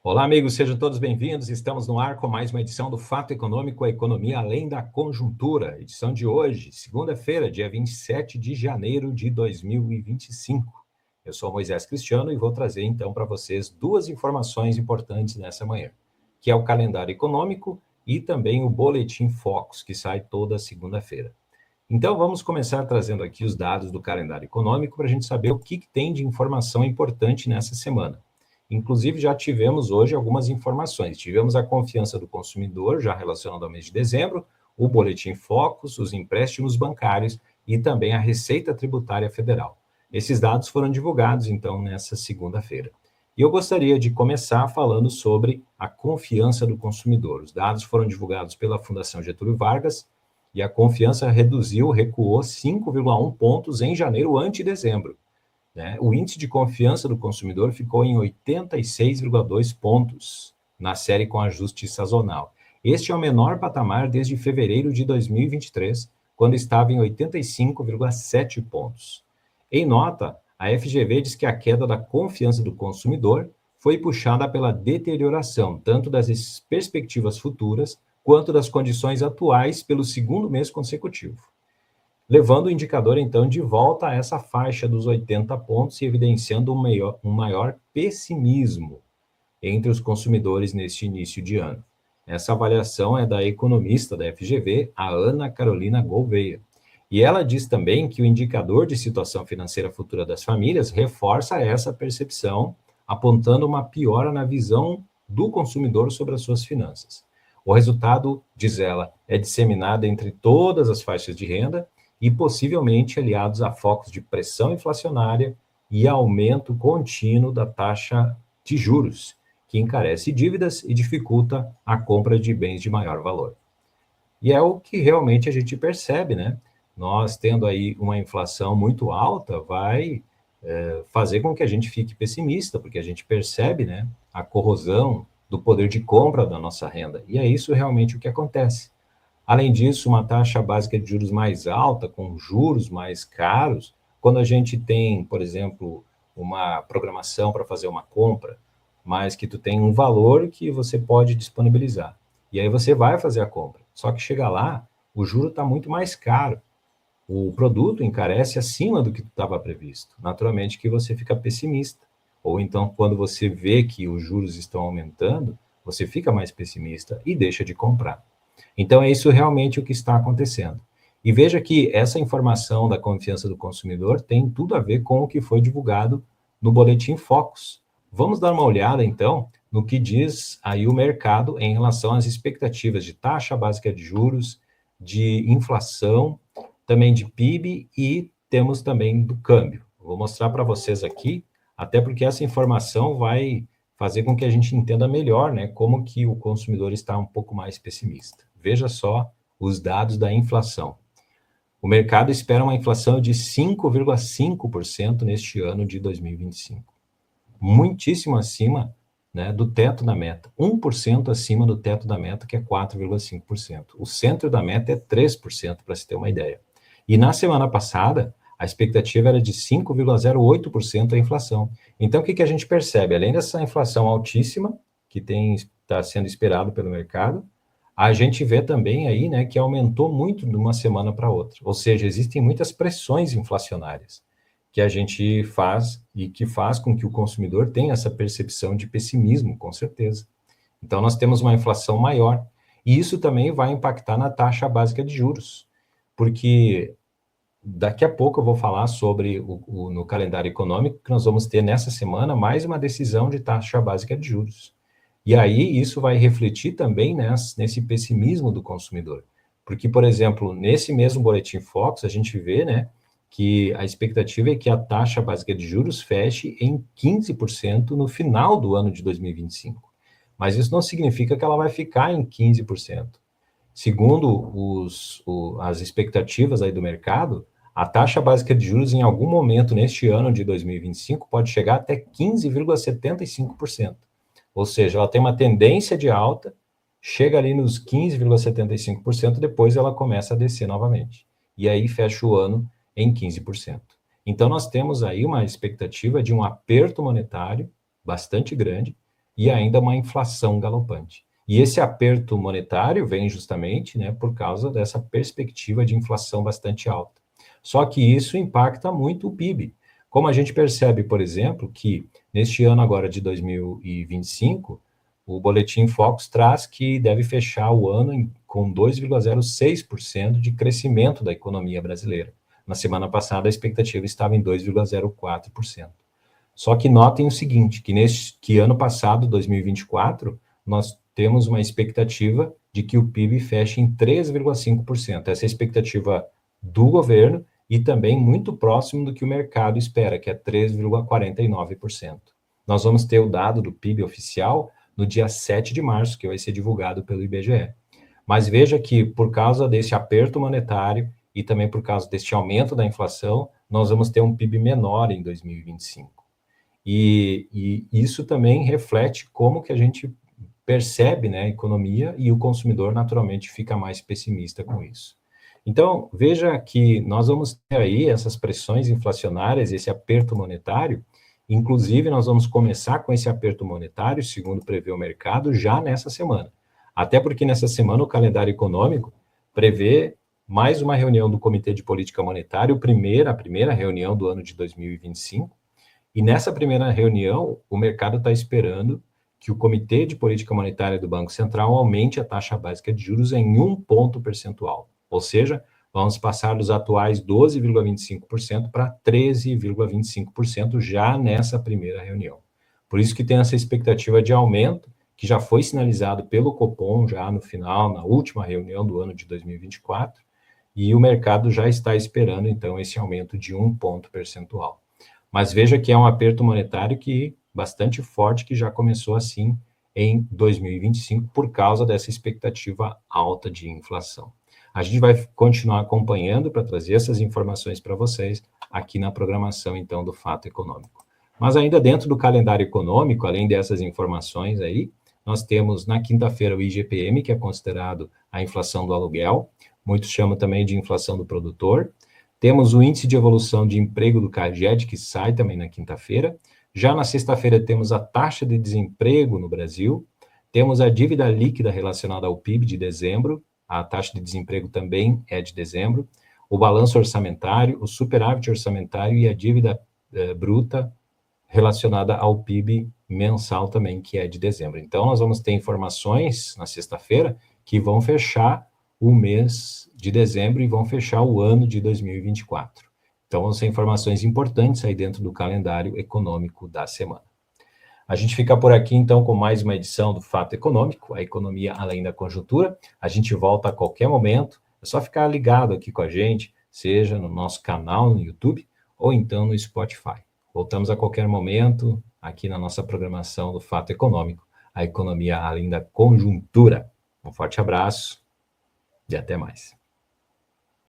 Olá, amigos, sejam todos bem-vindos. Estamos no ar com mais uma edição do Fato Econômico, a Economia Além da Conjuntura. Edição de hoje, segunda-feira, dia 27 de janeiro de 2025. Eu sou Moisés Cristiano e vou trazer, então, para vocês duas informações importantes nessa manhã, que é o calendário econômico e também o Boletim Focus, que sai toda segunda-feira. Então, vamos começar trazendo aqui os dados do calendário econômico para a gente saber o que tem de informação importante nessa semana. Inclusive, já tivemos hoje algumas informações. Tivemos a confiança do consumidor, já relacionado ao mês de dezembro, o Boletim Focus, os empréstimos bancários e também a Receita Tributária Federal. Esses dados foram divulgados, então, nessa segunda-feira. E eu gostaria de começar falando sobre a confiança do consumidor. Os dados foram divulgados pela Fundação Getúlio Vargas e a confiança recuou 5,1 pontos em janeiro ante dezembro. O índice de confiança do consumidor ficou em 86,2 pontos na série com ajuste sazonal. Este é o menor patamar desde fevereiro de 2023, quando estava em 85,7 pontos. Em nota, a FGV diz que a queda da confiança do consumidor foi puxada pela deterioração tanto das perspectivas futuras quanto das condições atuais pelo segundo mês consecutivo, levando o indicador, então, de volta a essa faixa dos 80 pontos e evidenciando um maior pessimismo entre os consumidores neste início de ano. Essa avaliação é da economista da FGV, a Ana Carolina Gouveia. E ela diz também que o indicador de situação financeira futura das famílias reforça essa percepção, apontando uma piora na visão do consumidor sobre as suas finanças. O resultado, diz ela, é disseminado entre todas as faixas de renda e possivelmente aliados a focos de pressão inflacionária e aumento contínuo da taxa de juros, que encarece dívidas e dificulta a compra de bens de maior valor. E é o que realmente a gente percebe, né? Nós tendo aí uma inflação muito alta, vai fazer com que a gente fique pessimista, porque a gente percebe, né, a corrosão do poder de compra da nossa renda. E é isso realmente o que acontece. Além disso, uma taxa básica de juros mais alta, com juros mais caros, quando a gente tem, por exemplo, uma programação para fazer uma compra, mas que tu tem um valor que você pode disponibilizar. E aí você vai fazer a compra. Só que chega lá, o juro está muito mais caro. O produto encarece acima do que estava previsto. Naturalmente que você fica pessimista. Ou então, quando você vê que os juros estão aumentando, você fica mais pessimista e deixa de comprar. Então, é isso realmente o que está acontecendo. E veja que essa informação da confiança do consumidor tem tudo a ver com o que foi divulgado no Boletim Focus. Vamos dar uma olhada, então, no que diz aí o mercado em relação às expectativas de taxa básica de juros, de inflação, também de PIB e temos também do câmbio. Vou mostrar para vocês aqui, até porque essa informação vai fazer com que a gente entenda melhor, né, como que o consumidor está um pouco mais pessimista. Veja só os dados da inflação. O mercado espera uma inflação de 5,5% neste ano de 2025. Muitíssimo acima, né, do teto da meta. 1% acima do teto da meta, que é 4,5%. O centro da meta é 3%, para se ter uma ideia. E na semana passada, a expectativa era de 5,08% a inflação. Então, o que a gente percebe? Além dessa inflação altíssima, que está sendo esperado pelo mercado, a gente vê também aí, né, que aumentou muito de uma semana para outra. Ou seja, existem muitas pressões inflacionárias que a gente faz e que faz com que o consumidor tenha essa percepção de pessimismo, com certeza. Então, nós temos uma inflação maior. E isso também vai impactar na taxa básica de juros, porque daqui a pouco eu vou falar sobre no calendário econômico que nós vamos ter nessa semana mais uma decisão de taxa básica de juros. E aí isso vai refletir também nesse pessimismo do consumidor. Porque, por exemplo, nesse mesmo Boletim Focus, a gente vê, né, que a expectativa é que a taxa básica de juros feche em 15% no final do ano de 2025. Mas isso não significa que ela vai ficar em 15%. Segundo as expectativas aí do mercado, a taxa básica de juros em algum momento neste ano de 2025 pode chegar até 15,75%. Ou seja, ela tem uma tendência de alta, chega ali nos 15,75%, depois ela começa a descer novamente. E aí fecha o ano em 15%. Então, nós temos aí uma expectativa de um aperto monetário bastante grande, e ainda uma inflação galopante. E esse aperto monetário vem justamente, né, por causa dessa perspectiva de inflação bastante alta. Só que isso impacta muito o PIB. Como a gente percebe, por exemplo, que neste ano agora de 2025, o Boletim Focus traz que deve fechar o ano com 2,06% de crescimento da economia brasileira. Na semana passada, a expectativa estava em 2,04%. Só que notem o seguinte, que ano passado, 2024, nós temos uma expectativa de que o PIB feche em 3,5%. Essa é a expectativa do governo e também muito próximo do que o mercado espera, que é 3,49%. Nós vamos ter o dado do PIB oficial no dia 7 de março, que vai ser divulgado pelo IBGE. Mas veja que, por causa desse aperto monetário e também por causa deste aumento da inflação, nós vamos ter um PIB menor em 2025. E isso também reflete como que a gente percebe, né, a economia, e o consumidor naturalmente fica mais pessimista com isso. Então, veja que nós vamos ter aí essas pressões inflacionárias, esse aperto monetário, inclusive nós vamos começar com esse aperto monetário, segundo prevê o mercado, já nessa semana. Até porque nessa semana o calendário econômico prevê mais uma reunião do Comitê de Política Monetária, a primeira reunião do ano de 2025, e nessa primeira reunião, o mercado está esperando que o Comitê de Política Monetária do Banco Central aumente a taxa básica de juros em 1 ponto percentual. Ou seja, vamos passar dos atuais 12,25% para 13,25% já nessa primeira reunião. Por isso que tem essa expectativa de aumento, que já foi sinalizado pelo Copom já no final, na última reunião do ano de 2024, e o mercado já está esperando, então, esse aumento de 1 ponto percentual. Mas veja que é um aperto monetário que bastante forte, que já começou assim em 2025, por causa dessa expectativa alta de inflação. A gente vai continuar acompanhando para trazer essas informações para vocês aqui na programação, então, do Fato Econômico. Mas ainda dentro do calendário econômico, além dessas informações aí, nós temos na quinta-feira o IGPM, que é considerado a inflação do aluguel, muitos chamam também de inflação do produtor. Temos o índice de evolução de emprego do CAGED, que sai também na quinta-feira. Já na sexta-feira temos a taxa de desemprego no Brasil. Temos a dívida líquida relacionada ao PIB de dezembro. A taxa de desemprego também é de dezembro. O balanço orçamentário, o superávit orçamentário e a dívida bruta relacionada ao PIB mensal também, que é de dezembro. Então, nós vamos ter informações na sexta-feira que vão fechar o mês de dezembro e vão fechar o ano de 2024. Então, vão ser informações importantes aí dentro do calendário econômico da semana. A gente fica por aqui, então, com mais uma edição do Fato Econômico, a economia além da conjuntura. A gente volta a qualquer momento, é só ficar ligado aqui com a gente, seja no nosso canal no YouTube ou então no Spotify. Voltamos a qualquer momento aqui na nossa programação do Fato Econômico, a economia além da conjuntura. Um forte abraço e até mais.